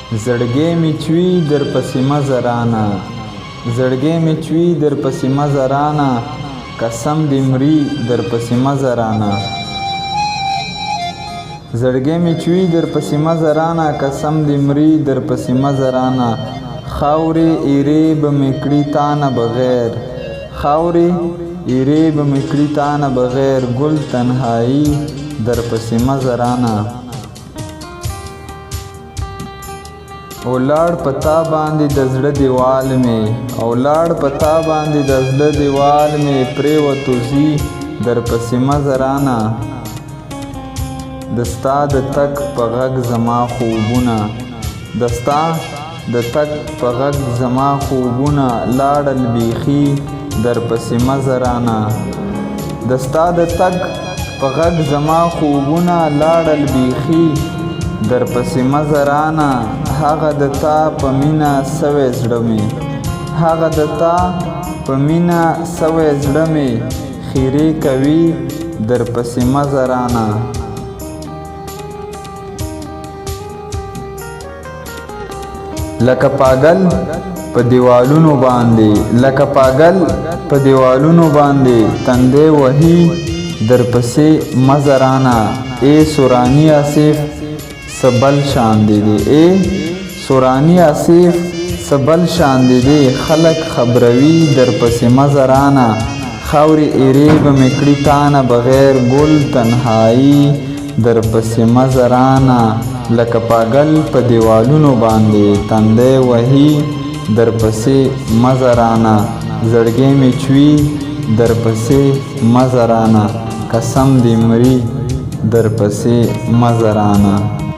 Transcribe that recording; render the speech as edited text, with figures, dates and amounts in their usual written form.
زړګی مې چوي در پسې مزه رانه زړګی مې چوي در پسې مزه رانه قسم دې مري در پسې مزه رانه زړګی مې چوي در پسې مزه رانه قسم دې مري در پسې مزه رانه خاورې ایرې به مې کړي تانه بغیر خاورې ایرې به مې کړي تانه بغیر ګل تنهایی در پسې مزه رانه ولاړ پتا باندې د زړه دیوال مې ولاړ پتا باندې د زړه دیوال مې پرېوتو ځي در پسې مزه رانه د ستا د تګ په غږ زما خوبونه د ستا د تګ په غږ زما خوبونه لاړل بیخي در پسې مزه رانه د ستا د تګ په غږ زما خوبونه لاړل بیخي در پسې مزه رانه هغه د تا په مینه سوی زړه مې هغه د تا په مینه سوی زړه مې خیرې کوي در پسې مزه رانه لکه پاگل په دیوالونو باندې لکه پاگل په دیوالونو باندې تندې وهي در پسې مزه رانه ای سورانی آصف سبل شان دی ای سورانی آصف سبل شان دی خلق خبروي در پسې مزه رانه خاورې ایرې به مې کړي تانه بغیر ګل تنهایی در پسې مزه رانه لکه پاگل په دیوالونو باندې تندې وهي در پسې مزه رانه زړګی مې چوي در پسې مزه رانه قسم دې مري در پسې مزه رانه